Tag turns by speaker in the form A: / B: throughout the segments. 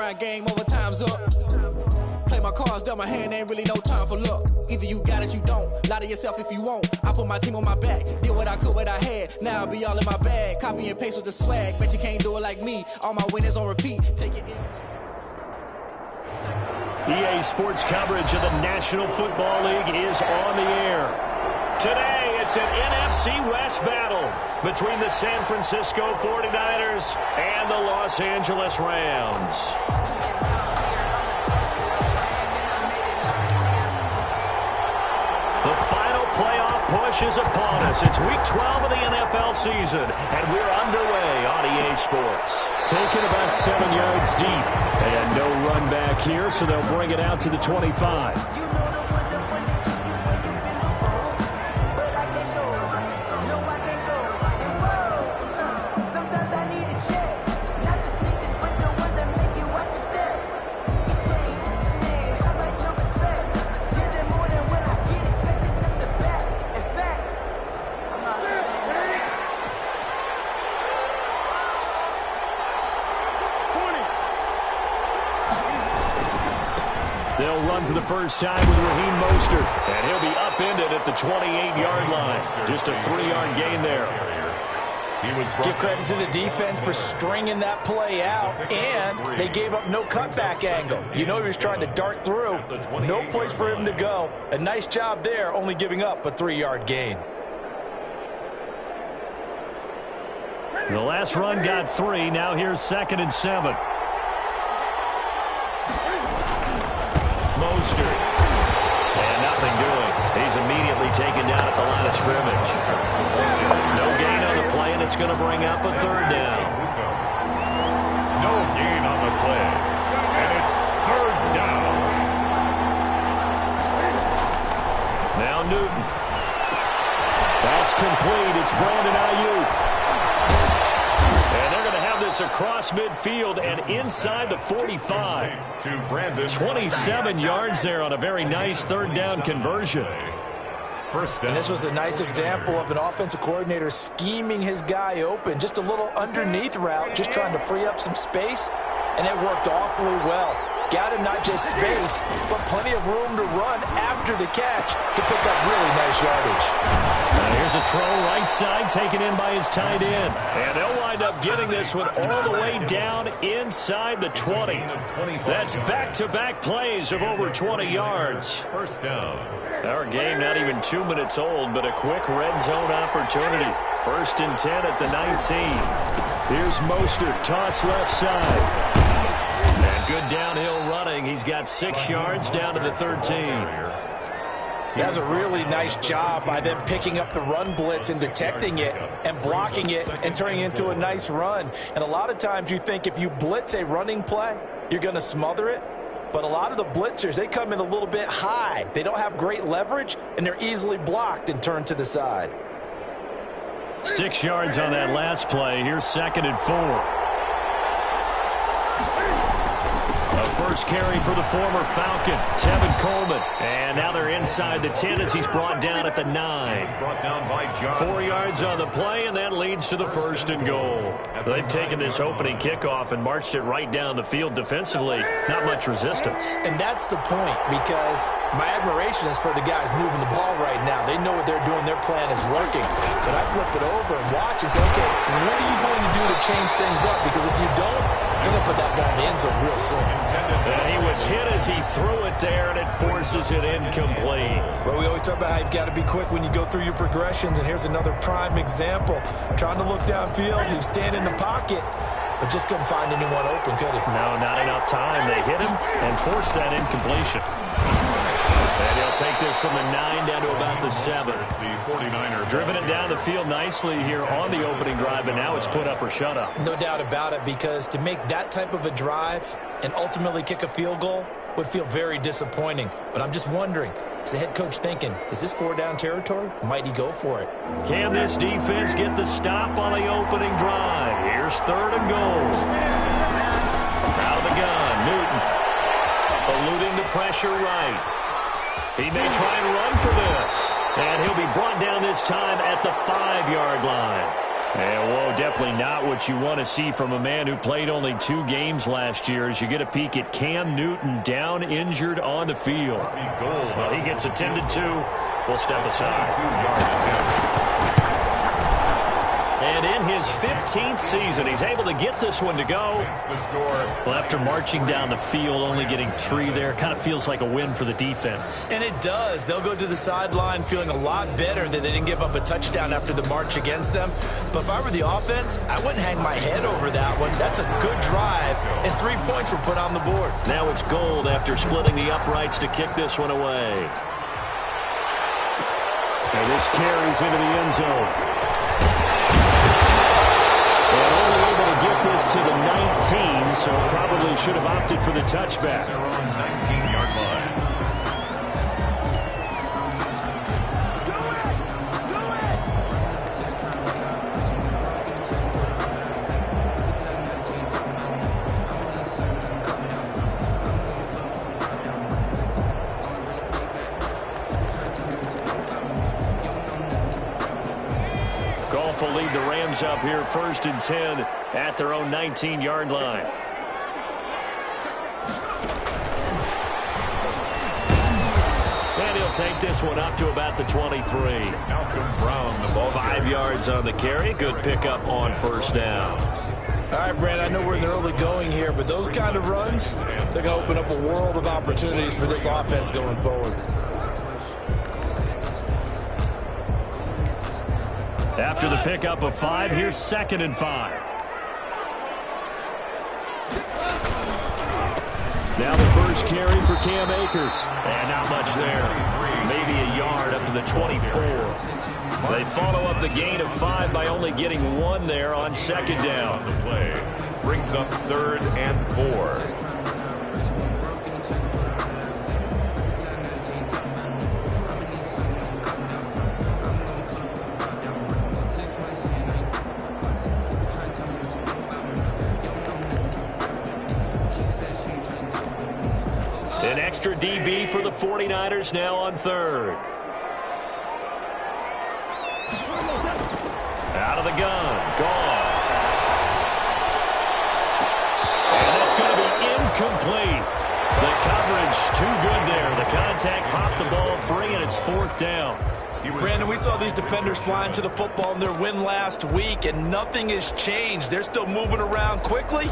A: grind game, overtime's up. Play my cards, dealt my hand, ain't really no time for luck. Either you got it, you don't. Lie to yourself if you won't. I put my team on my back, did what I could, what I had. Now I'll be all in my bag. Copy and paste with the swag. Bet you can't do it like me. All my winners on repeat. Take it in.
B: EA Sports coverage of the National Football League is on the air. Today, it's an NFC West battle between the San Francisco 49ers and the Los Angeles Rams. The final playoff push is upon us. It's Week 12 of the NFL season, and we're underway on EA Sports.
C: Taken about 7 yards deep, and no run back here, so they'll bring it out to the 25. They'll run for the first time with Raheem Mostert, and he'll be upended at the 28-yard line. Just a 3-yard gain there.
D: Give credit to the defense for stringing that play out, and they gave up no cutback angle. You know he was trying to dart through. No place for him to go. A nice job there, only giving up a 3-yard gain.
C: The last run got 3. Now here's 2nd and 7.
B: Mostert. And nothing doing. He's immediately taken down at the line of scrimmage. No gain on the play, and it's going to bring up a 3rd down.
E: No gain on the play, and it's 3rd down.
C: Now Newton. That's complete. It's Brandon Ayuk. And they're going to have this across midfield and inside the 45. 27 yards there on a very nice 3rd down conversion.
D: And this was a nice example of an offensive coordinator scheming his guy open. Just a little underneath route, just trying to free up some space, and it worked awfully well. Got him not just space, but plenty of room to run after the catch to pick up really nice yardage.
C: Here's a throw right side taken in by his tight end. And they'll wind up getting this one all the way down inside the 20. That's back-to-back plays of over 20 yards.
E: First down.
C: Our game not even 2 minutes old, but a quick red zone opportunity. 1st and 10 at the 19. Here's Mostert, toss left side. And good downhill running. He's got 6 yards down to the 13.
D: That's a really nice job by them picking up the run blitz and detecting it and blocking it and turning it into a nice run. And a lot of times you think if you blitz a running play, you're going to smother it. But a lot of the blitzers, they come in a little bit high. They don't have great leverage, and they're easily blocked and turned to the side.
C: 6 yards on that last play. Here's 2nd and 4. First carry for the former Falcon, Tevin Coleman. And now they're inside the 10 as he's brought down at the 9.
E: Brought down by John.
C: 4 yards on the play, and that leads to the 1st and goal. They've taken this opening kickoff and marched it right down the field defensively. Not much resistance.
D: And that's the point, because my admiration is for the guys moving the ball right now. They know what they're doing. Their plan is working. But I flip it over and watch and say, okay, what are you going to do to change things up? Because if you don't, you're going to put that ball in the end zone real soon.
C: And he was hit as he threw it there, and it forces it incomplete.
D: Well, we always talk about how you've got to be quick when you go through your progressions, and here's another prime example. Trying to look downfield, he was standing in the pocket, but just couldn't find anyone open, could he?
C: No, not enough time. They hit him and forced that incompletion. And he'll take this from the 9 down to about the 7. Driven it down the field nicely here on the opening drive, and now it's put up or shut up.
D: No doubt about it, because to make that type of a drive and ultimately kick a field goal would feel very disappointing. But I'm just wondering, is the head coach thinking, is this 4-down territory? Might he go for it?
C: Can this defense get the stop on the opening drive? Here's 3rd and goal. Out of the gun, Newton. Eluding the pressure right. He may try and run for this. And he'll be brought down this time at the 5-yard line.
B: And, whoa, definitely not what you want to see from a man who played only 2 games last year as you get a peek at Cam Newton down injured on the field. Well, he gets attended to. We'll step aside. And in his 15th season, he's able to get this one to go. Well, after marching down the field, only getting 3 there, kind of feels like a win for the defense.
D: And it does. They'll go to the sideline feeling a lot better that they didn't give up a touchdown after the march against them. But if I were the offense, I wouldn't hang my head over that one. That's a good drive, and 3 points were put on the board.
B: Now it's Gold after splitting the uprights to kick this one away. And this carries into the end zone. And only able to get this to the 19, so probably should have opted for the touchback.
E: They're on 19-yard line.
B: Goff will lead the Rams up here 1st and 10 at their own 19-yard line. And he'll take this one up to about the 23.
E: Malcolm Brown, the ball
B: 5 yards on the carry. Good pickup on 1st down.
D: All right, Brand, I know we're in the early going here, but those kind of runs, they're going to open up a world of opportunities for this offense going forward.
B: After the pickup of 5, here's 2nd and 5. Now the first carry for Cam Akers. And not much there. Maybe a yard up to the 24. They follow up the gain of 5 by only getting 1 there on 2nd down.
E: The play brings up 3rd and 4.
B: An extra DB for the 49ers now on 3rd. Out of the gun. Goff. And that's going to be incomplete. The coverage too good there. The contact popped the ball free, and it's 4th down.
D: Brandon, we saw these defenders flying to the football in their win last week, and nothing has changed. They're still moving around quickly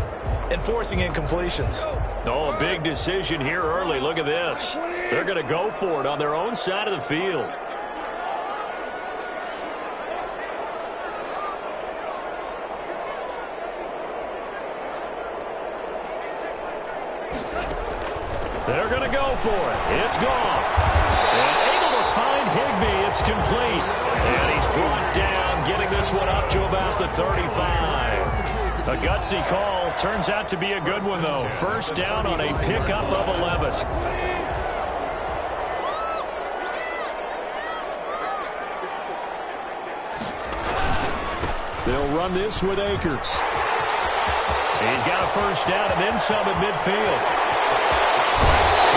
D: and forcing incompletions.
B: Oh, a big decision here early. Look at this. They're going to go for it on their own side of the field. They're going to go for it. It's gone. And able to find Higbee. It's complete. And he's brought down, getting this one up to about the 35. A gutsy call. Turns out to be a good one, though. 1st down on a pickup of 11. They'll run this with Akers. He's got a 1st down and then some at midfield.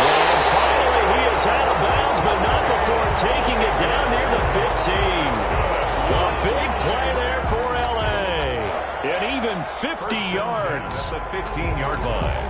B: And finally, he is out of bounds, but not before taking it down near the 15. A big play there for L.A. And even 50 yards.
E: At the 15-yard line.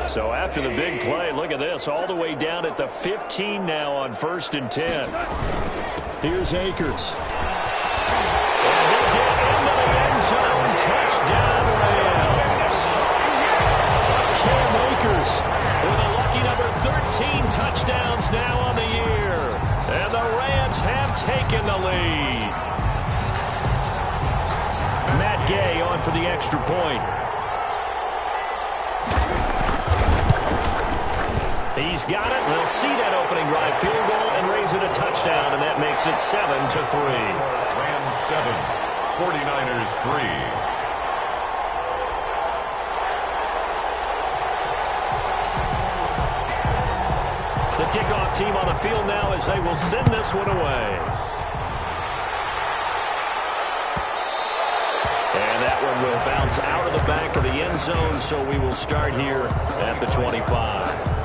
B: So after the big play, look at this, all the way down at the 15 now on 1st and 10. Here's Akers. And he'll get into the end zone. Touchdown, Rams. Cam Akers with a lucky number 13 touchdowns now on the year. And the Rams have taken the lead. Matt Gay on for the extra point. He's got it. They'll see that opening drive field goal and raise it a touchdown, and that makes it 7-3.
E: Rams 7, 49ers 3.
B: The kickoff team on the field now as they will send this one away. And that one will bounce out of the back of the end zone, so we will start here at the 25.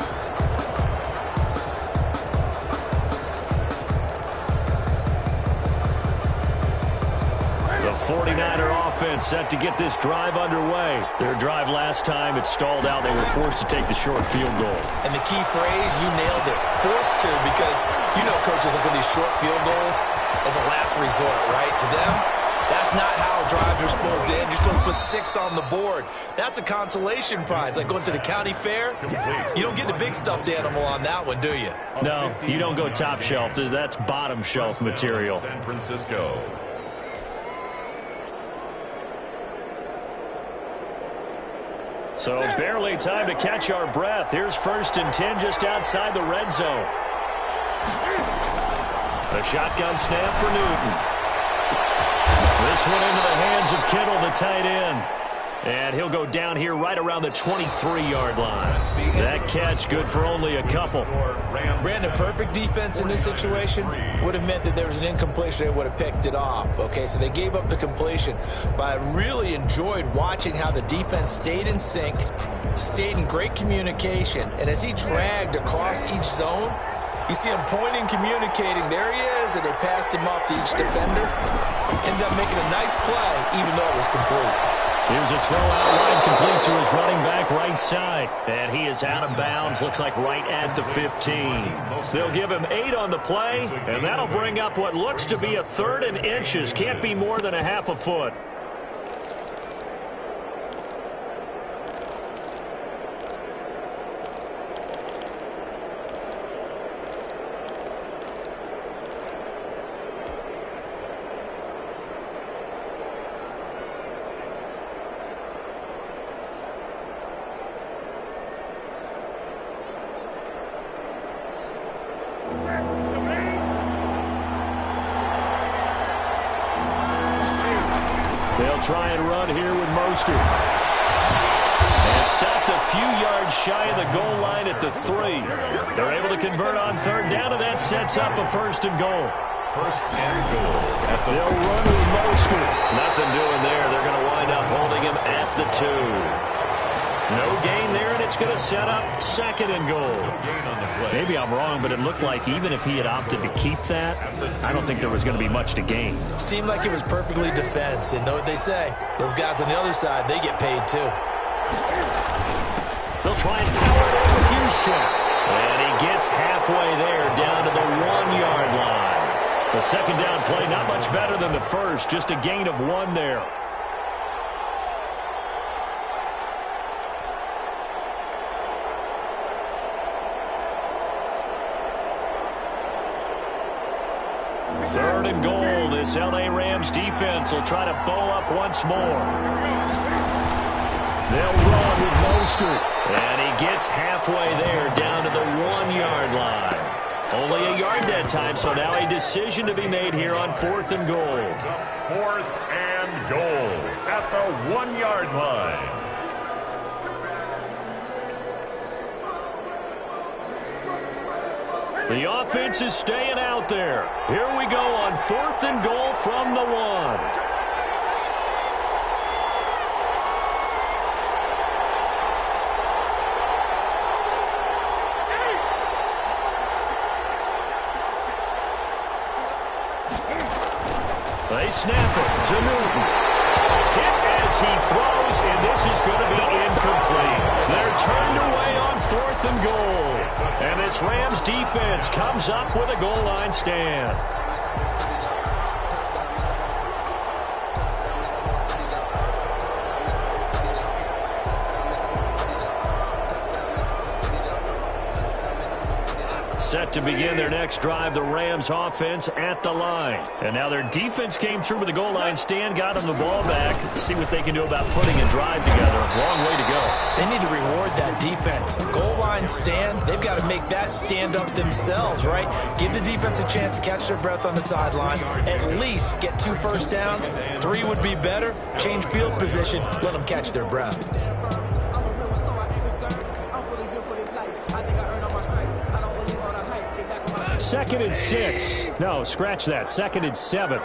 B: The 49er offense set to get this drive underway. Their drive last time, it stalled out. They were forced to take the short field goal.
D: And the key phrase, you nailed it, forced to, because you know coaches look at these short field goals as a last resort, right? To them, that's not how drives are supposed to end. You're supposed to put 6 on the board. That's a consolation prize, like going to the county fair. You don't get the big stuffed animal on that one, do you?
B: No, you don't go top shelf. That's bottom shelf material.
E: San Francisco.
B: So barely time to catch our breath. Here's 1st and 10 just outside the red zone. The shotgun snap for Newton. This one into the hands of Kittle, the tight end. And he'll go down here right around the 23-yard line. That catch good for only a couple.
D: Brandon, perfect defense in this situation would have meant that there was an incompletion. They would have picked it off. Okay, so they gave up the completion. But I really enjoyed watching how the defense stayed in sync, stayed in great communication. And as he dragged across each zone, you see him pointing, communicating. There he is, and they passed him off to each defender. Ended up making a nice play, even though it was complete.
B: Here's a throw out line complete to his running back right side. And he is out of bounds, looks like right at the 15. They'll give him 8 on the play, and that'll bring up what looks to be a 3rd and inches. Can't be more than a half a foot. They'll try and run here with Mostert. And stopped a few yards shy of the goal line at the 3. They're able to convert on 3rd down, and that sets up a 1st and goal.
E: 1st and goal.
B: They'll run with Mostert. Nothing doing there. They're going to wind up holding him at the 2. No gain there, and it's going to set up 2nd and goal. Maybe I'm wrong, but it looked like even if he had opted to keep that, I don't think there was going to be much to gain.
D: Seemed like it was perfectly defense, and know what they say. Those guys on the other side, they get paid too.
B: They'll try and power it over Juszczyk. And he gets halfway there, down to the 1-yard line. The 2nd down play, not much better than the first, just a gain of 1 there. Third and goal. This L.A. Rams defense will try to bow up once more. They'll run with Mostert. And he gets halfway there, down to the 1-yard line. Only a yard that time, so now a decision to be made here on 4th and goal.
E: 4th and goal at the 1-yard line.
B: The offense is staying out there. Here we go on 4th and goal from the 1. They snap it to Newton. Hit as he throws, and this is going to be incomplete. They're turned away on 4th and goal. And this Rams defense comes up with a goal line stand. Set to begin their next drive, the Rams offense at the line. And now their defense came through with the goal line stand, got them the ball back. Let's see what they can do about putting a drive together. Long way to go.
D: They need to reward that defense. Goal line stand, they've got to make that stand up themselves, right? Give the defense a chance to catch their breath on the sidelines. At least get 2 first downs. 3 would be better. Change field position. Let them catch their breath.
B: 2nd and 6. No, scratch that. 2nd and 7.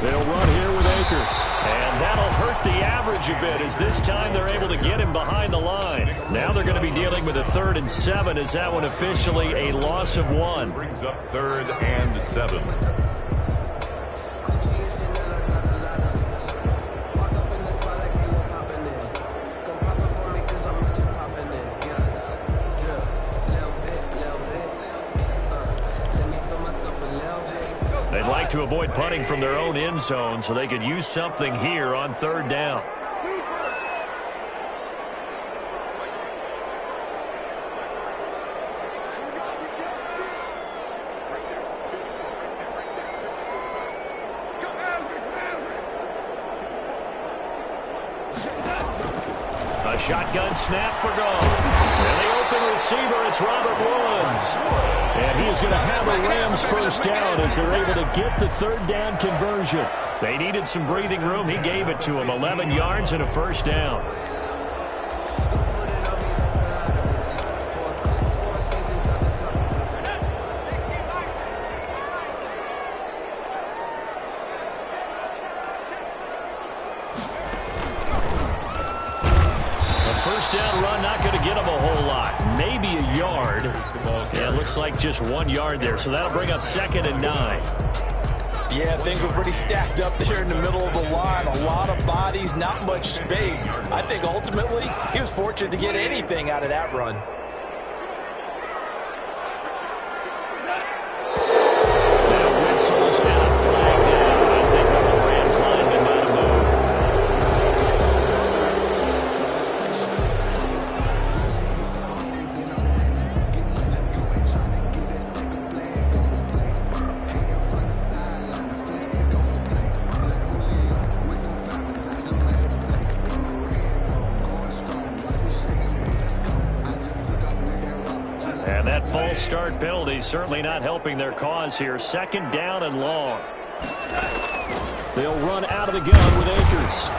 C: They'll run here with Akers. And that'll hurt the average a bit as this time they're able to get him behind the line. Now they're going to be dealing with a 3rd and 7. Is that one officially a loss of 1?
E: Brings up 3rd and 7.
C: They'd like to avoid punting from their own end zone so they could use something here on 3rd down. A shotgun snap for goal. And the open receiver, it's Robert Woods. And he is going to have a Rams first down as they're able to get the 3rd down conversion. They needed some breathing room. He gave it to them. 11 yards and a first down. First down run, not going to get him a whole lot. Maybe a yard. Yeah, it looks like just 1 yard there. So that'll bring up 2nd and 9.
D: Yeah, things were pretty stacked up there in the middle of the line. A lot of bodies, not much space. I think ultimately he was fortunate to get anything out of that run.
C: Now whistles and a flag down. I think one of the Rams linemen might have moved. And that false start penalty certainly not helping their cause here. 2nd down and long. They'll run out of the gun with Akers.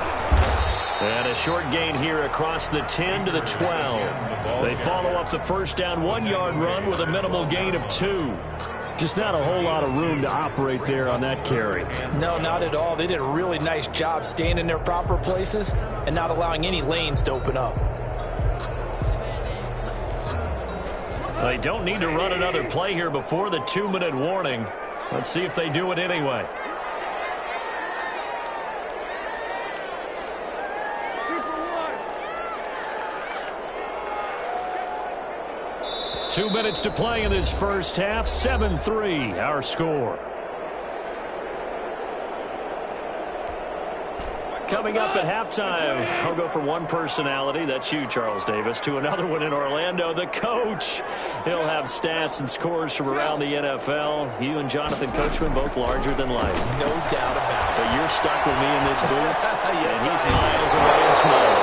C: And a short gain here across the 10 to the 12. They follow up the first down 1-yard run with a minimal gain of 2. Just not a whole lot of room to operate there on that carry.
D: No, not at all. They did a really nice job staying in their proper places and not allowing any lanes to open up.
C: They don't need to run another play here before the 2-minute warning. Let's see if they do it anyway. Two minutes to play in this first half. 7-3 our score. Coming up at halftime, I'll go from one personality, that's you, Charles Davis, to another one in Orlando, the coach. He'll have stats and scores from around the NFL. You and Jonathan Coachman, both larger than life.
D: No doubt about it.
C: But you're stuck with me in this booth, yes, and he's miles away and smiling.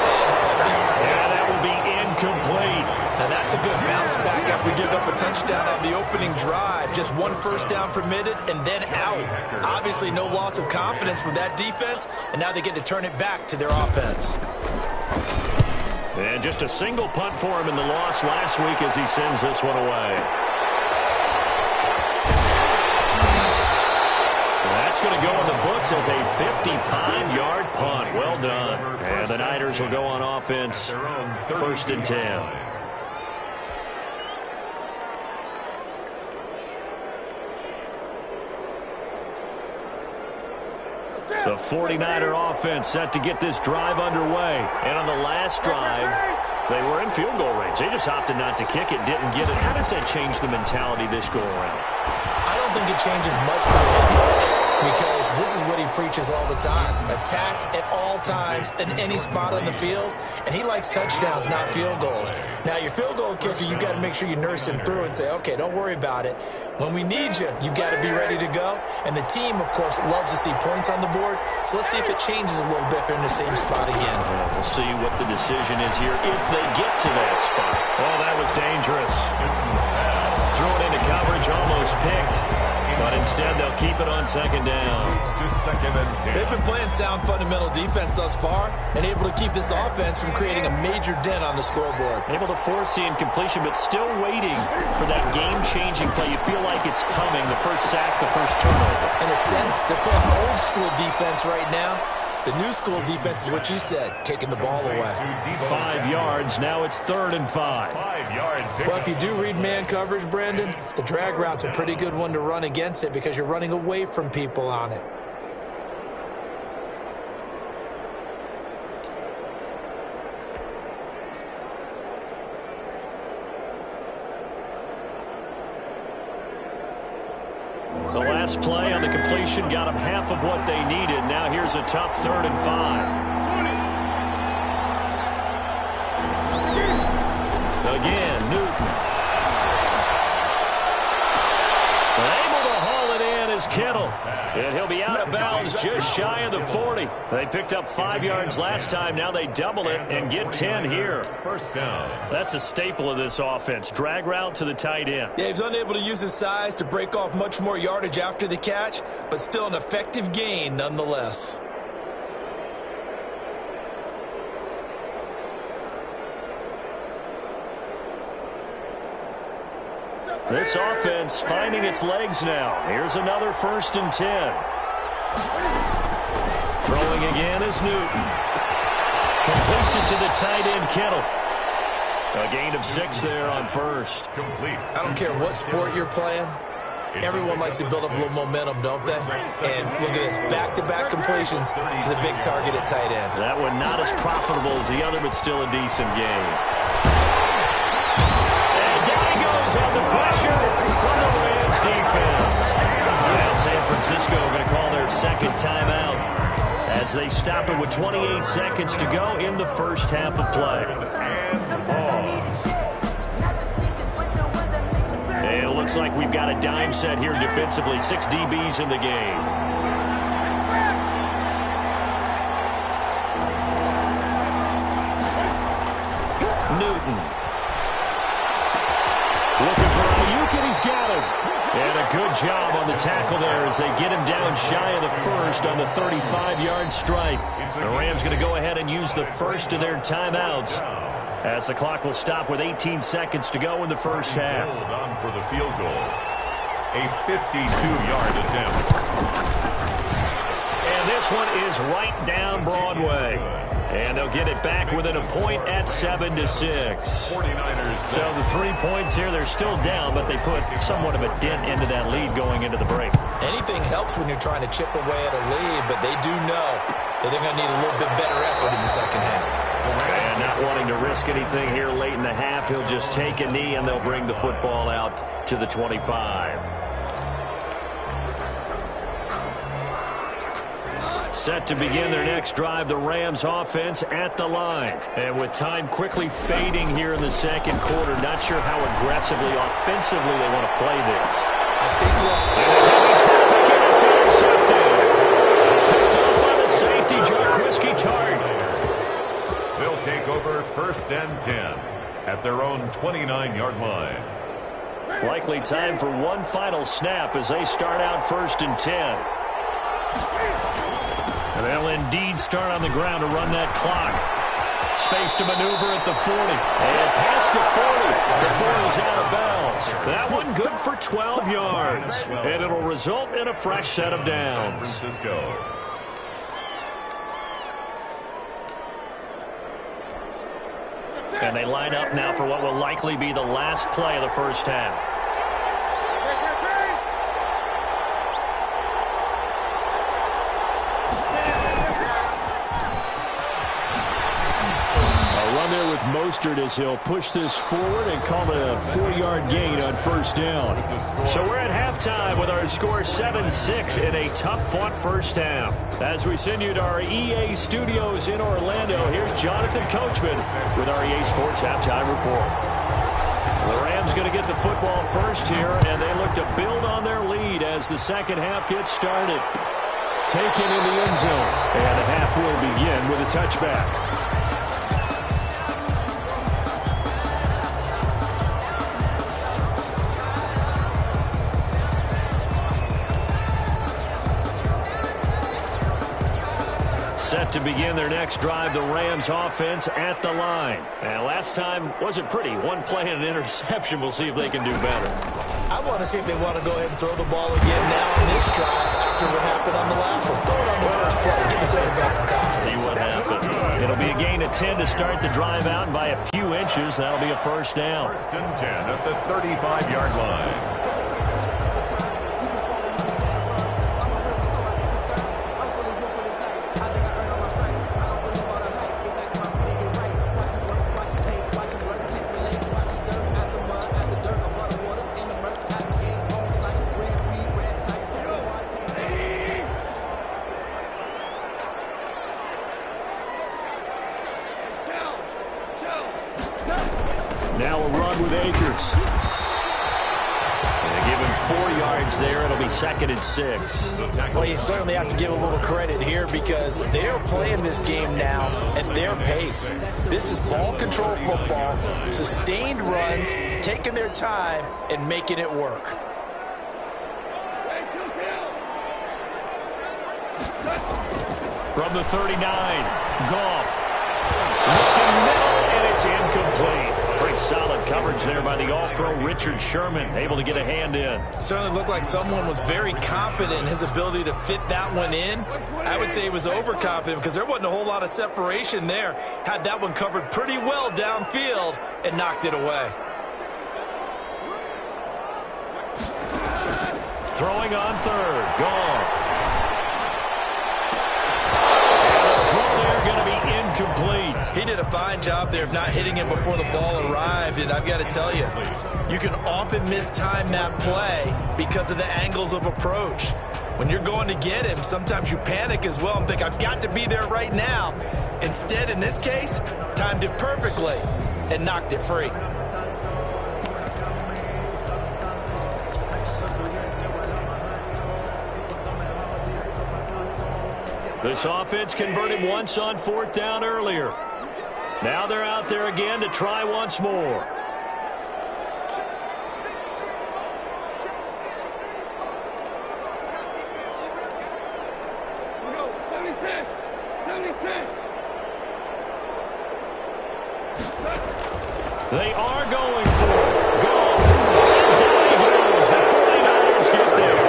C: Yeah, that will be incomplete.
D: Now that's a good bounce back after giving up a touchdown on the opening drive. Just 1 first down permitted and then out. Obviously no loss of confidence with that defense, and now they get to turn it back to their offense.
C: And just a single punt for him in the loss last week as he sends this one away. That's going to go in the books as a 55-yard punt. Well done. And the Niners will go on offense. 1st and 10. The 49er offense set to get this drive underway. And on the last drive, they were in field goal range. They just opted not to kick it, didn't get it. How does that change the mentality this go around?
D: I don't think it changes much for the head coach, because this is what he preaches all the time. Attack at all times in any spot on the field, and he likes touchdowns, not field goals. Now, your field goal kicker, you've got to make sure you nurse him through and say, okay, don't worry about it. When we need you, you've got to be ready to go. And the team, of course, loves to see points on the board, so let's see if it changes a little bit if they're in the same spot again.
C: We'll see what the decision is here if they get to that spot. Oh, that was dangerous.
B: threw it into coverage, almost picked. But instead, they'll keep it on second down.
D: They've been playing sound fundamental defense thus far and able to keep this offense from creating a major dent on the scoreboard.
B: Able to force the incompletion, but still waiting for that game-changing play. You feel like it's coming, the first sack, the first turnover.
D: In a sense, they're playing old-school defense right now. The new school defense is what you said, taking the ball away.
B: 5 yards. Now it's 3rd and 5.
D: Well, if you do read man coverage, Brandon, the drag route's a pretty good one to run against it because you're running away from people on it.
B: The last play on the completion got them half of what they needed. Now here's a tough 3rd and 5. Again, Newton. Able to haul it in is Kittle. And he'll be out of bounds just shy of the 40. They picked up 5 yards last time. Now they double it and get 10 here.
E: First down.
B: That's a staple of this offense. Drag route to the tight end.
D: Yeah, he's unable to use his size to break off much more yardage after the catch, but still an effective gain nonetheless.
B: This offense finding its legs now. Here's another 1st and 10. Throwing again is Newton. Completes it to the tight end, Kittle. A gain of 6 there on 1st.
D: I don't care what sport you're playing. Everyone likes to build up a little momentum, don't they? And look at this, back-to-back completions to the big target at tight end.
B: That one not as profitable as the other, but still a decent game. On the pressure from the Rams defense. Now San Francisco going to call their second timeout as they stop it with 28 seconds to go in the first half of play. And it looks like we've got a dime set here defensively. 6 DBs in the game. Newton. Looking for Ayuk, and he's got him. And a good job on the tackle there as they get him down shy of the 1st on the 35-yard strike. The Rams going to go ahead and use the first of their timeouts as the clock will stop with 18 seconds to go in the first half.
E: Hold on for the field goal. A 52-yard attempt.
B: And this one is right down Broadway. And they'll get it back within a point at 7-6.
E: 49ers.
B: So the 3 points here, they're still down, but they put somewhat of a dent into that lead going into the break.
D: Anything helps when you're trying to chip away at a lead, but they do know that they're going to need a little bit better effort in the second half.
B: And not wanting to risk anything here late in the half, he'll just take a knee, and they'll bring the football out to the 25. Set to begin their next drive, the Rams offense at the line. And with time quickly fading here in the second quarter, not sure how aggressively, offensively they want to play this.
D: I think
B: traffic, and it's intercepted. Picked up by the safety, Jarquiski Tart.
E: They'll take over 1st and 10 at their own 29-yard line.
B: Likely time for one final snap as they start out 1st and 10. And they'll indeed start on the ground to run that clock. Space to maneuver at the 40. And past the 40 before he's out of bounds. That one good for 12 yards. And it'll result in a fresh set of downs.
E: San Francisco.
B: And they line up now for what will likely be the last play of the first half. There with Mostert as he'll push this forward and call it a 4-yard gain on 1st down. So we're at halftime with our score 7-6 in a tough-fought first half. As we send you to our EA studios in Orlando, here's Jonathan Coachman with our EA Sports Halftime Report. The Rams going to get the football first here, and they look to build on their lead as the second half gets started. Taken in the end zone, and the half will begin with a touchback. set to begin their next drive. The Rams offense at the line. And last time wasn't pretty. One play and an interception. We'll see if they can do better.
D: I want to see if they want to go ahead and throw the ball again now on this drive after what happened on the last one. Throw it on the first play. Give the quarterback some confidence.
B: See what happens. It'll be a gain of 10 to start the drive out, and by a few inches, that'll be a first down.
E: First and 10 at the 35-yard line.
B: Now a run with Akers. And they give him 4 yards there. It'll be 2nd and 6.
D: Well, you certainly have to give a little credit here because they're playing this game now at their pace. This is ball control football, sustained runs, taking their time and making it work.
B: From the 39, Goff. Looking middle, and it's incomplete. Pretty solid coverage there by the All-Pro Richard Sherman, able to get a hand in.
D: Certainly looked like someone was very confident in his ability to fit that one in. I would say he was overconfident because there wasn't a whole lot of separation there. Had that one covered pretty well downfield and knocked it away.
B: Throwing on 3rd, Goff. And the throw there going to be incomplete.
D: He did a fine job there of not hitting him before the ball arrived, and I've got to tell you, you can often mistime that play because of the angles of approach. When you're going to get him, sometimes you panic as well and think, I've got to be there right now. Instead, in this case, timed it perfectly and knocked it free.
B: This offense converted once on 4th down earlier. Now they're out there again to try once more. They are going for it. Go. And down he goes. The 49ers get there.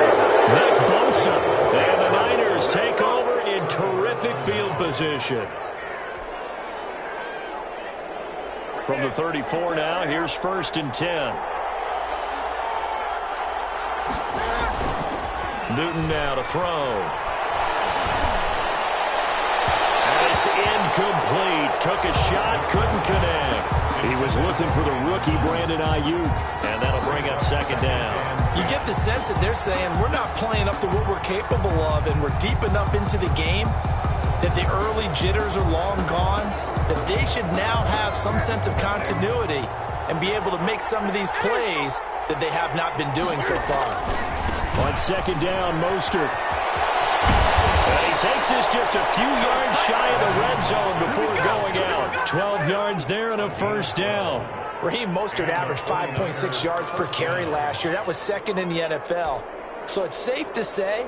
B: Nick Bosa. And the Niners take over in terrific field position. From the 34 now, here's 1st and 10. Newton now to throw. And it's incomplete. Took a shot, couldn't connect. He was looking for the rookie Brandon Ayuk, and that'll bring up 2nd down.
D: You get the sense that they're saying we're not playing up to what we're capable of, and we're deep enough into the game that the early jitters are long gone, that they should now have some sense of continuity and be able to make some of these plays that they have not been doing so far.
B: On 2nd down, Mostert. And he takes this just a few yards shy of the red zone before going out. 12 yards there and a 1st down.
D: Raheem Mostert averaged 5.6 yards per carry last year. That was 2nd in the NFL. So it's safe to say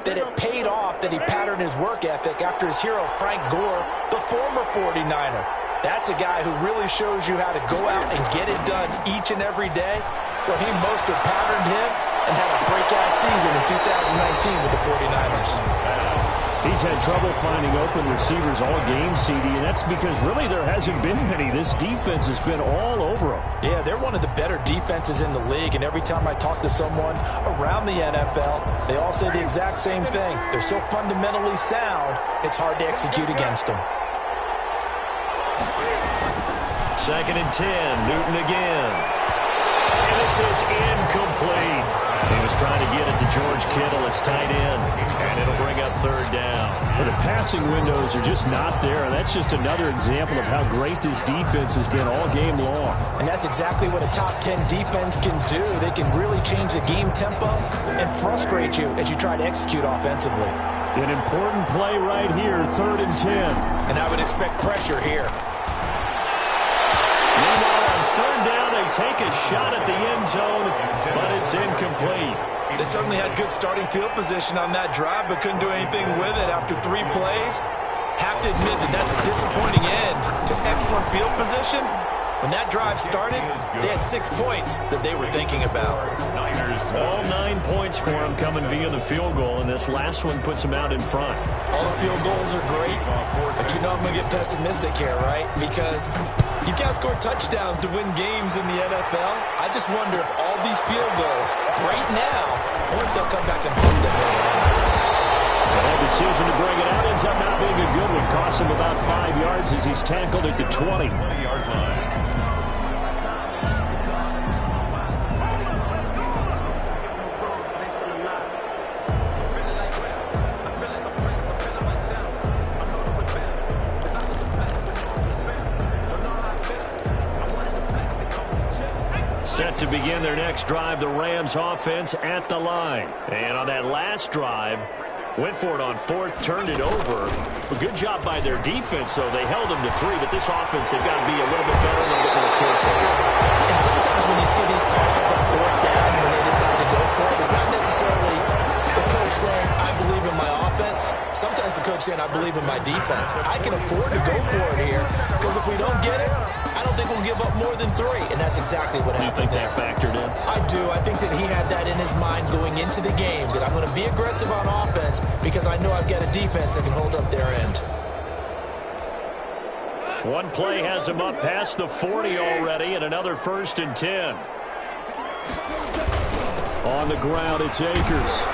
D: that it paid off that he patterned his work ethic after his hero Frank Gore, the former 49er. That's a guy who really shows you how to go out and get it done each and every day. Raheem Mostert patterned him and had a breakout season in 2019 with the 49ers.
B: He's had trouble finding open receivers all game, CD, and that's because really there hasn't been many. This defense has been all over him.
D: Yeah, they're one of the better defenses in the league, and every time I talk to someone around the NFL, they all say the exact same thing. They're so fundamentally sound, it's hard to execute against them.
B: 2nd and 10, Newton again. And this is incomplete. He was trying to get it to George Kittle, his tight end, and it'll bring up 3rd down.
C: But the passing windows are just not there. That's just another example of how great this defense has been all game long.
D: And that's exactly what a top 10 defense can do. They can really change the game tempo and frustrate you as you try to execute offensively.
C: An important play right here, 3rd and 10.
D: And I would expect pressure here.
B: Meanwhile, on 3rd down, they take a shot at the end zone, but it's incomplete.
D: They certainly had good starting field position on that drive, but couldn't do anything with it after 3 plays. Have to admit that that's a disappointing end to excellent field position. When that drive started, they had 6 points that they were thinking about.
C: All 9 points for them coming via the field goal, and this last one puts them out in front.
D: All the field goals are great, but you know I'm going to get pessimistic here, right? Because you've got to score touchdowns to win games in the NFL. I just wonder if all these field goals, great now, or if they'll come back and hurt them later on.
C: That decision to bring it out ends up not being a good one. Costs him about 5 yards as he's tackled at the 20.
E: 20-yard line.
C: Set to begin their next drive, the Rams offense at the line. And on that last drive, went for it on fourth, turned it over. A good job by their defense, though. They held them to 3, but this offense, they've got to be a little bit better, a little bit more careful.
D: And sometimes when you see these calls on fourth down, when they decide to go for it, it's not necessarily the coach saying, I believe in my offense. Sometimes the coach saying, I believe in my defense. I can afford to go for it here, because if we don't get it, I don't think we'll give up more than 3, and that's exactly what happened there.
C: You think that factored in?
D: I do. I think that he had that in his mind going into the game, that I'm going to be aggressive on offense because I know I've got a defense that can hold up their end.
C: One play has him up past the 40 already, and another 1st and 10. On the ground, it's Akers.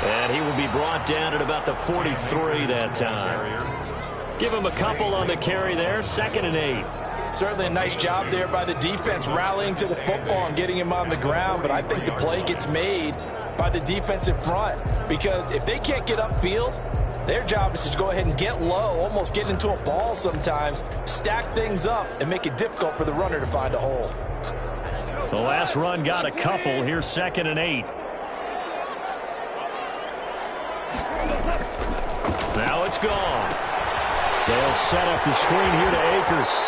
C: And he will be brought down at about the 43 that time. Give him a couple on the carry there, 2nd and 8.
D: Certainly a nice job there by the defense rallying to the football and getting him on the ground, but I think the play gets made by the defensive front because if they can't get upfield, their job is to go ahead and get low, almost get into a ball sometimes, stack things up, and make it difficult for the runner to find a hole.
C: The last run got a couple. Here's 2nd and 8. Now it's gone. They'll set up the screen here to Akers.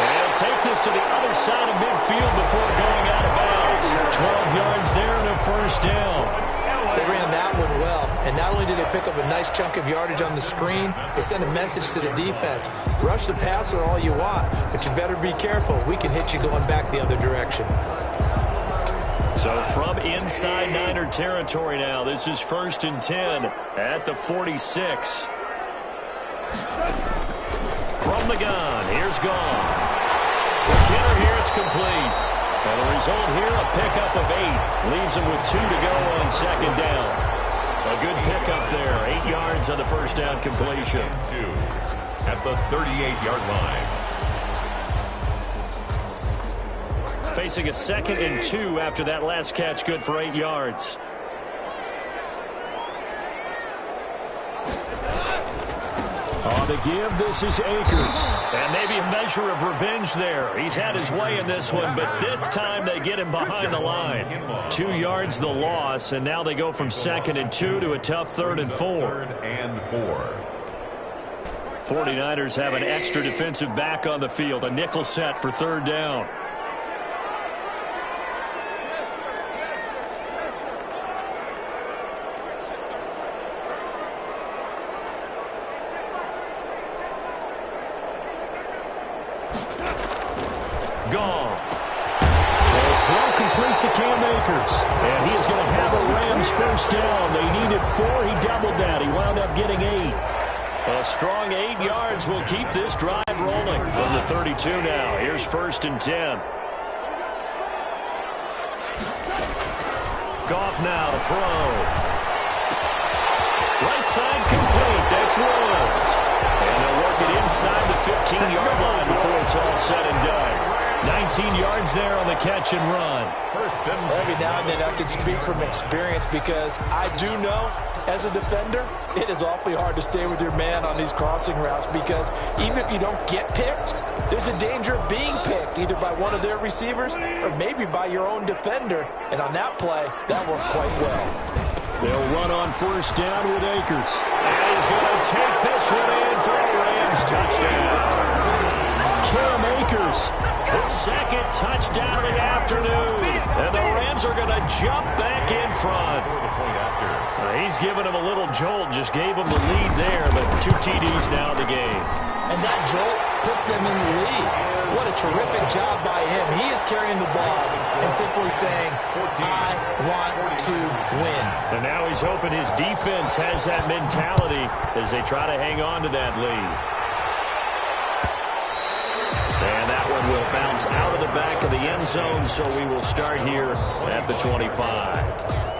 C: And take this to the other side of midfield before going out of bounds. 12 yards there and a 1st down.
D: They ran that one well. And not only did they pick up a nice chunk of yardage on the screen, they sent a message to the defense. Rush the passer all you want, but you better be careful. We can hit you going back the other direction.
C: So from inside Niner territory now, this is 1st and 10 at the 46. From the gun, here's Gone. The kicker here, it's complete. And the result here, a pickup of 8. Leaves him with 2 to go on 2nd down. A good pickup there. 8 yards on the 1st down completion.
E: 2 at the 38-yard line.
C: Facing a 2nd and 2 after that last catch, good for 8 yards. On the give, this is Akers. And maybe a measure of revenge there. He's had his way in this one, but this time they get him behind the line. 2 yards the loss, and now they go from 2nd and 2 to a tough 3rd and 4.
E: 3rd and 4.
C: 49ers have an extra defensive back on the field, a nickel set for 3rd down. Goff. The throw completes to Cam Akers. And he is going to have a Rams 1st down. They needed 4. He doubled that. He wound up getting 8. A strong 8 yards will keep this drive rolling. From the 32 now. Here's 1st and 10. Goff now to throw. Right side complete. That's Williams. And they'll work it inside the 15-yard line before it's all said and done. 19 yards there on the catch and run.
D: Every now and then I can speak from experience because I do know as a defender it is awfully hard to stay with your man on these crossing routes because even if you don't get picked, there's a danger of being picked either by one of their receivers or maybe by your own defender. And on that play, that worked quite well.
C: They'll run on 1st down with Akers. And he's going to take this one in for a Rams touchdown. Cam Akers.
B: His second touchdown of the afternoon. And the Rams are going to jump back in front. He's giving him a little jolt. Just gave him the lead there, but 2 TDs now in the game.
D: And that jolt puts them in the lead. What a terrific job by him. He is carrying the ball and simply saying, I want to win.
B: And now he's hoping his defense has that mentality as they try to hang on to that lead. And that one will bounce out of the back of the end zone, so we will start here at the 25.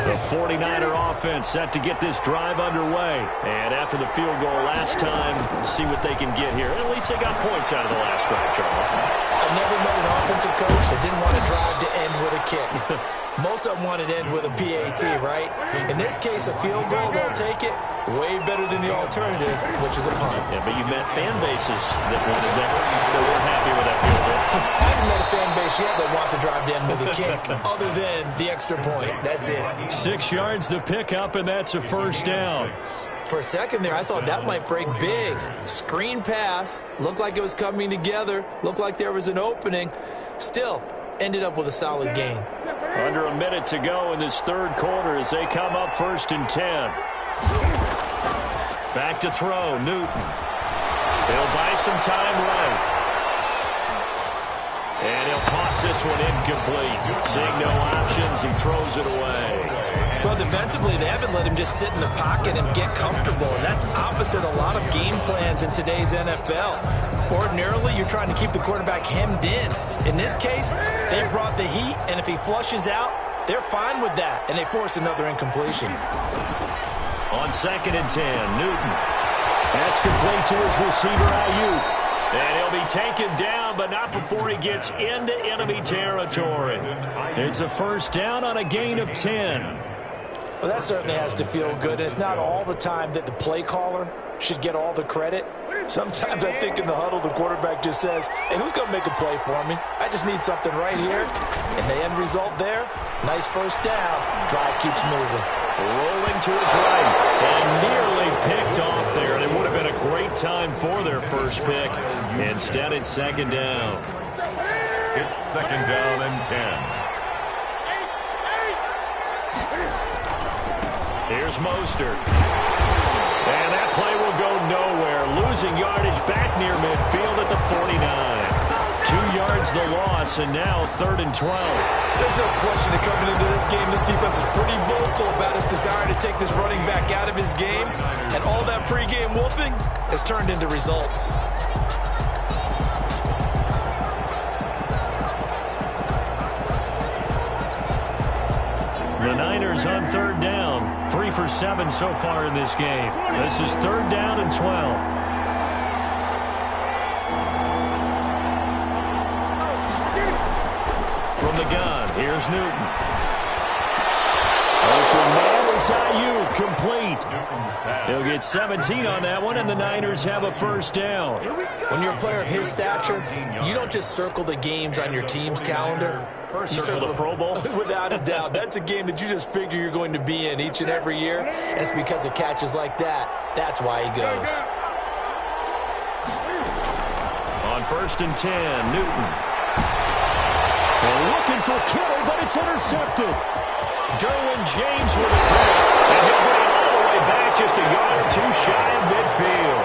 B: The 49er offense set to get this drive underway. And after the field goal last time, we'll see what they can get here. At least they got points out of the last drive, Charles.
D: I've never met an offensive coach that didn't want to drive to end with a kick. Most of them want to end with a PAT, right? In this case, a field goal, they'll take it. Way better than the alternative, which is a punt.
B: Yeah, but you've met fan bases that weren't happy with that field goal.
D: I haven't met a fan base yet that wants to drive to end with a kick, other than the extra point. That's it.
B: 6 yards the pickup, and that's a first down.
D: For a second there, I thought that might break big. Screen pass, looked like it was coming together, looked like there was an opening. Still, ended up with a solid gain.
B: Under a minute to go in this third quarter as they come up 1st and 10. Back to throw, Newton. He'll buy some time right. And he'll toss this one incomplete. Seeing no options, he throws it away.
D: Well, defensively, they haven't let him just sit in the pocket and get comfortable, and that's opposite a lot of game plans in today's NFL. Ordinarily, you're trying to keep the quarterback hemmed in. In this case, they brought the heat, and if he flushes out, they're fine with that, and they force another incompletion.
B: On 2nd and 10, Newton. That's complete to his receiver, Ayuk. And he'll be taken down, but not before he gets into enemy territory. It's a first down on a gain of 10.
D: Well, that certainly has to feel good. It's not all the time that the play caller should get all the credit. Sometimes I think in the huddle, the quarterback just says, hey, who's going to make a play for me? I just need something right here. And the end result there, nice first down. Drive keeps moving.
B: Rolling to his right and nearly picked off there. And it would have been a great time for their first pick. Instead, it's 2nd down.
E: It's 2nd down and 10.
B: Here's Mostert. And that play will go nowhere. Losing yardage back near midfield at the 49. 2 yards the loss, and now 3rd and 12.
D: There's no question that coming into this game, this defense is pretty vocal about its desire to take this running back out of his game. And all that pregame wolfing has turned into results.
B: The Niners on 3rd down. 3 for 7 so far in this game. This is 3rd down and 12. From the gun, here's Newton. Open man is Ayuk, complete. He'll get 17 on that one, and the Niners have a first down.
D: When you're a player of his stature, you don't just circle the games on your team's calendar.
B: You circle the Pro Bowl?
D: Without a doubt. That's a game that you just figure you're going to be in each and every year. And it's because of catches like that. That's why he goes.
B: On 1st and 10, Newton. They're looking for Kittle, but it's intercepted. Derwin James with a pick. And he'll bring it all the way back just a yard or two shy of midfield.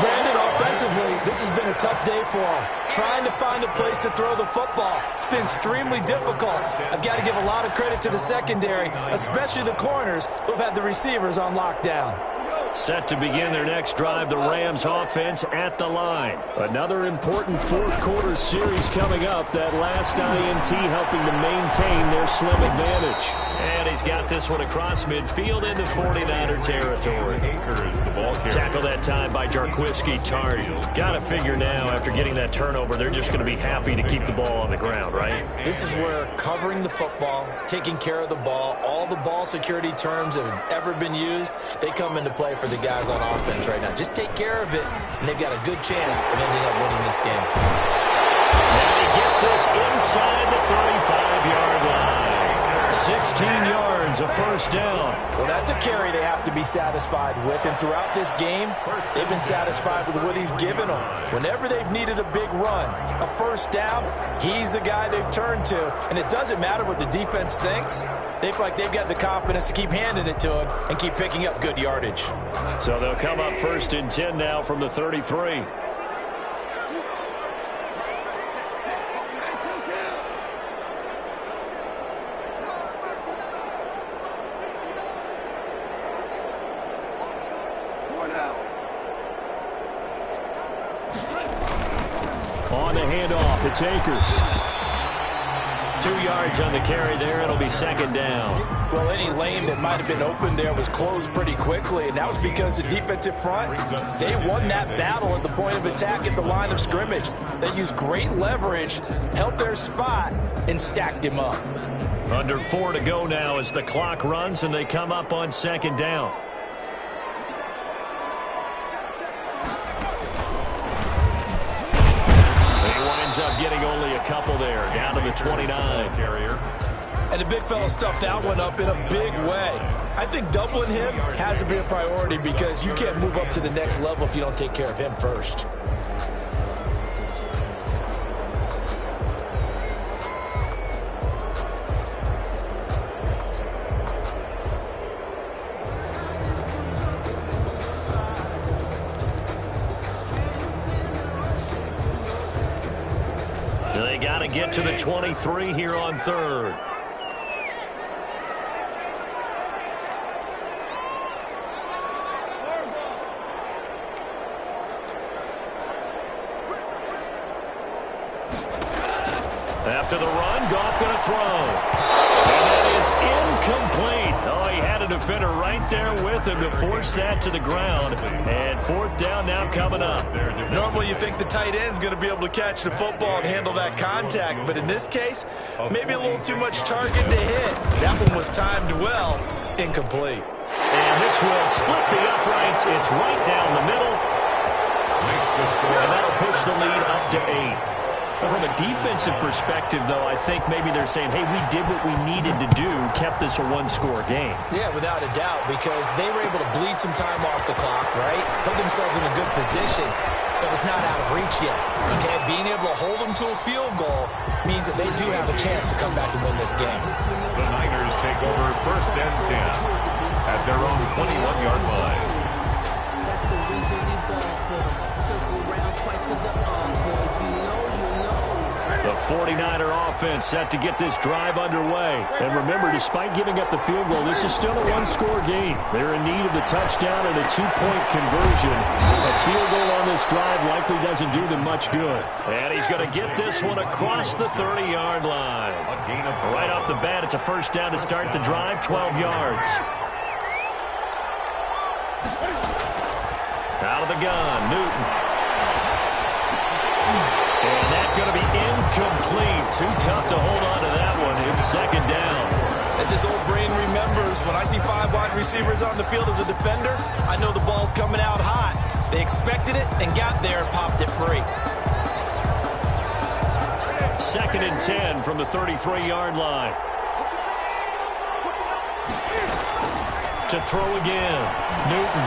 D: Brandon, offensively, this has been a tough day for him. Trying to find a place to throw the football. It's been extremely difficult. I've got to give a lot of credit to the secondary, especially the corners who have had the receivers on lockdown.
B: Set to begin their next drive, the Rams offense at the line. Another important fourth quarter series coming up. That last INT helping to maintain their slim advantage. And he's got this one across midfield into 49er territory. Tackle that time by Jarquiski Tardy. Got to figure now, after getting that turnover, they're just going to be happy to keep the ball on the ground, right?
D: This is where covering the football, taking care of the ball, all the ball security terms that have ever been used, they come into play for the guys on offense right now. Just take care of it, and they've got a good chance of ending up winning this game.
B: And he gets this inside the 35-yard line. 16 yards
C: returns a first down.
D: Well, that's a carry they have to be satisfied with, and throughout this game, they've been satisfied with what he's given them. Whenever they've needed a big run, a first down, he's the guy they've turned to, and it doesn't matter what the defense thinks. They feel like they've got the confidence to keep handing it to him and keep picking up good yardage.
C: So they'll come up 1st and 10 now from the 33. On the handoff, it's Akers. 2 yards on the carry there. It'll be 2nd down.
D: Well, any lane that might have been open there was closed pretty quickly, and that was because the defensive front, they won that battle at the point of attack at the line of scrimmage. They used great leverage, held their spot, and stacked him up.
C: Under 4 to go now as the clock runs, and they come up on 2nd down. Up getting only a couple there, down to the 29.
D: And the big fella stuffed that one up in a big way. I think doubling him has to be a priority because you can't move up to the next level if you don't take care of him first.
C: They got to get to the 23 here on 3rd. After the run, Goff going to throw. And that is incomplete. Oh, he had a defender right there with him to force that to the ground. And 4th down now coming up.
D: Normally you think the tight end's going to be able to catch the football and handle that contact, but in this case, maybe a little too much target to hit. That one was timed well, incomplete.
C: And this will split the uprights. It's right down the middle. And that'll push the lead up to 8. From a defensive perspective, though, I think maybe they're saying, hey, we did what we needed to do, kept this a one-score game.
D: Yeah, without a doubt, because they were able to bleed some time off the clock, right? Put themselves in a good position, but it's not out of reach yet. Okay, being able to hold them to a field goal means that they do have a chance to come back and win this game.
E: The Niners take over 1st and 10 at their own 21-yard line.
F: That's the reason we ball for. Circle round twice for the encore. If you know, you know.
C: The 49er offense set to get this drive underway. And remember, despite giving up the field goal, this is still a one-score game. They're in need of the touchdown and a 2-point conversion. A field goal on this drive likely doesn't do them much good. And he's going to get this one across the 30-yard line. Right off the bat, it's a first down to start the drive, 12 yards. Out of the gun, Newton. And that's going to be incomplete. Too tough to hold on to that one. It's 2nd down.
D: As his old brain remembers, when I see 5 wide receivers on the field as a defender, I know the ball's coming out hot. They expected it and got there and popped it free.
C: 2nd and 10 from the 33-yard line. To throw again, Newton.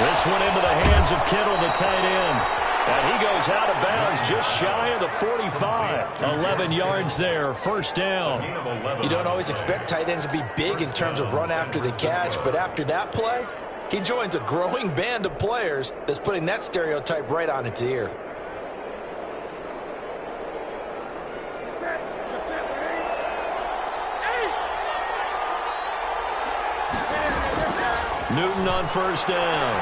C: This one into the hands of Kittle, the tight end. And he goes out of bounds just shy of the 45. 11 yards there, first down.
D: You don't always expect tight ends to be big in terms of run after the catch, but after that play, he joins a growing band of players that's putting that stereotype right on its ear.
C: Newton on first down.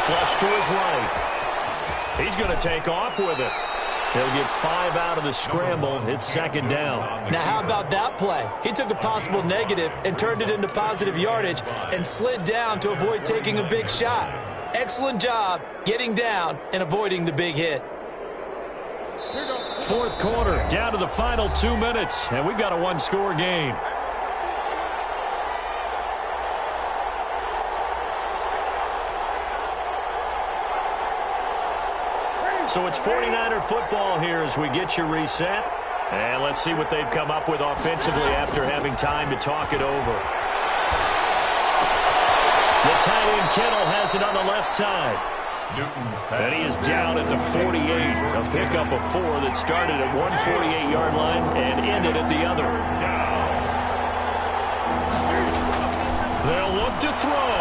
C: Flush to his right. He's going to take off with it. He'll get 5 out of the scramble. It's 2nd down.
D: Now, how about that play? He took a possible negative and turned it into positive yardage and slid down to avoid taking a big shot. Excellent job getting down and avoiding the big hit.
C: 4th quarter, down to the final 2 minutes, and we've got a one-score game. So it's 49er football here as we get you reset.
B: And let's see what they've come up with offensively after having time to talk it over. The tight end Kittle has it on the left side. And he is down at the 48. A pickup of 4 that started at one 48-yard line and ended at the other. They'll look to throw.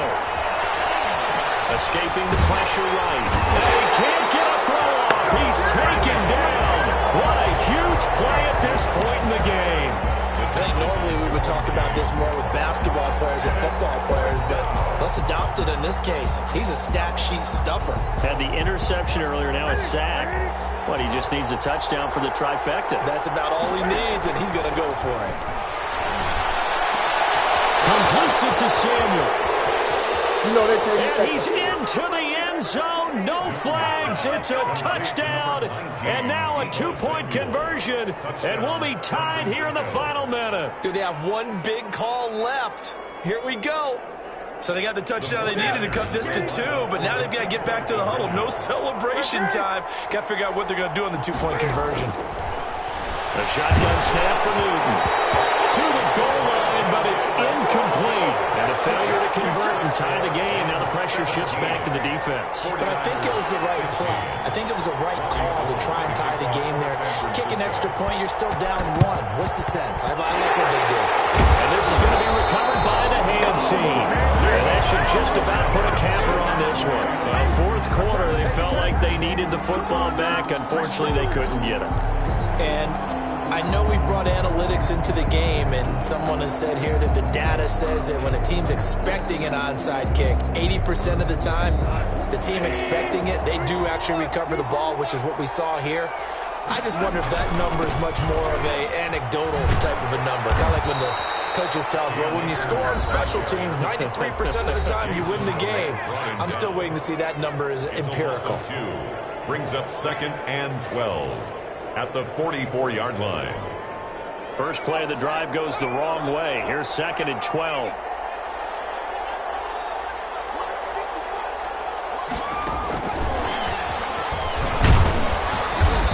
B: Escaping the pressure right. They can't get a throw off. He's taken down. What a huge play at this point in the game.
D: I think normally we would talk about this more with basketball players and football players, but let's adopt it in this case. He's a stat sheet stuffer.
B: Had the interception earlier, now a sack. What, he just needs a touchdown for the trifecta.
D: That's about all he needs, and he's going to go for it.
B: Completes it to Samuel.
G: You know they
B: And he's into the end zone. No flags. It's a touchdown. And now a 2-point conversion. And we'll be tied here in the final minute.
D: Do they have one big call left? Here we go. So they got the touchdown they needed to cut this to 2, but now they've got to get back to the huddle. No celebration time. Got to figure out what they're going to do on the 2-point conversion.
B: A shotgun snap for Newton. To the goal line, but it's incomplete. And a failure to convert and tie the game. Now the pressure shifts back to the defense.
D: But I think it was the right play. I think it was the right call to try and tie the game there. Kick an extra point, you're still down 1. What's the sense? I like what they did.
B: And this is going to be recovered by the hand team. And that should just about put a capper on this one. Fourth quarter, they felt like they needed the football back. Unfortunately, they couldn't get it.
D: And I know we brought analytics into the game, and someone has said here that the data says that when a team's expecting an onside kick, 80% of the time, the team expecting it, they do actually recover the ball, which is what we saw here. I just wonder if that number is much more of an anecdotal type of a number. Kind of like when the coaches tell us, well, when you score on special teams, 93% of the time you win the game. I'm still waiting to see that number is empirical.
E: Brings up 2nd and 12 at the 44-yard line.
B: First play of the drive goes the wrong way. Here's 2nd and 12.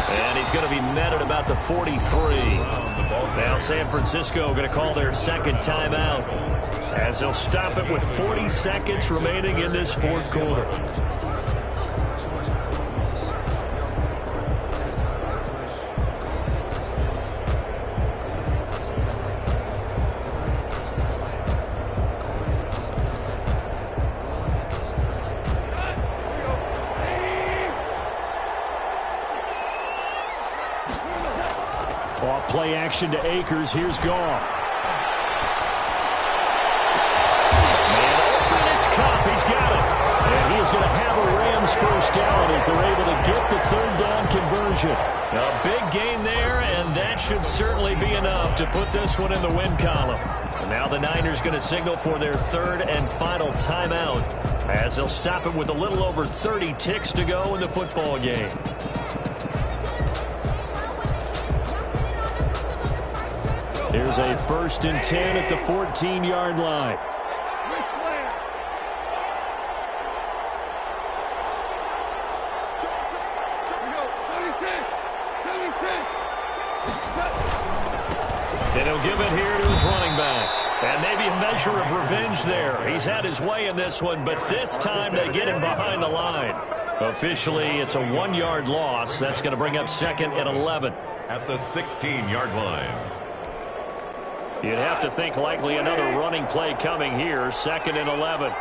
B: And he's going to be met at about the 43. Now San Francisco going to call their second timeout as they'll stop it with 40 seconds remaining in this fourth quarter. Off play action to Akers. Here's Goff. Man open. It's Cup. He's got it. And he is going to have a Rams first down as they're able to get the third down conversion. A big gain there, and that should certainly be enough to put this one in the win column. And now the Niners going to signal for their third and final timeout as they'll stop it with a little over 30 ticks to go in the football game. Here's a 1st and 10 at the 14-yard line. And he'll give it here to his running back. And maybe a measure of revenge there. He's had his way in this one, but this time they get him behind the line. Officially, it's a 1-yard loss. That's going to bring up 2nd and 11.
E: At the 16-yard line.
B: You'd have to think likely another running play coming here. 2nd and 11.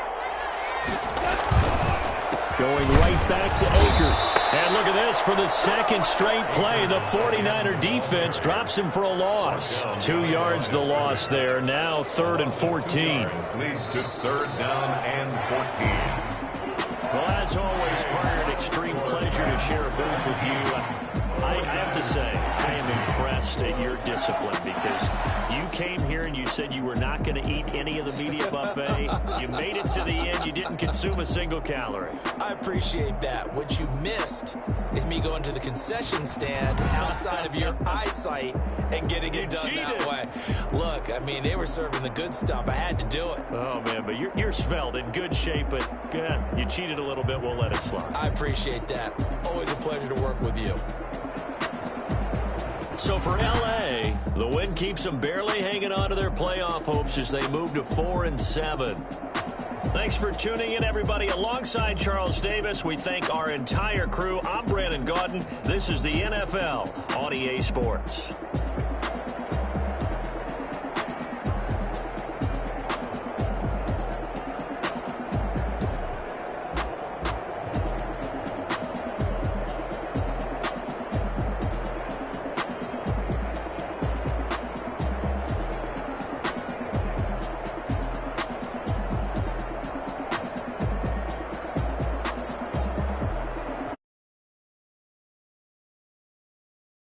B: Going right back to Akers. And look at this for the second straight play. The 49er defense drops him for a loss. 2 yards the loss there. Now 3rd and 14.
E: Leads to 3rd down and 14.
B: Well, as always, partner, an extreme pleasure to share a booth with you. I have to say, I am impressed at your discipline because you came here and you said you were not going to eat any of the media buffet. You made it to the end. You didn't consume a single calorie.
D: I appreciate that. What you missed is me going to the concession stand outside of your eyesight and getting it done that way. Look, I mean, they were serving the good stuff. I had to do it.
B: Oh, man, but you're svelte, in good shape, but you cheated a little bit. We'll let it slide.
D: I appreciate that. Always a pleasure to work with you.
B: So for L.A., the win keeps them barely hanging on to their playoff hopes as they move to 4-7. Thanks for tuning in, everybody. Alongside Charles Davis, we thank our entire crew. I'm Brandon Gaudin. This is the NFL on EA Sports.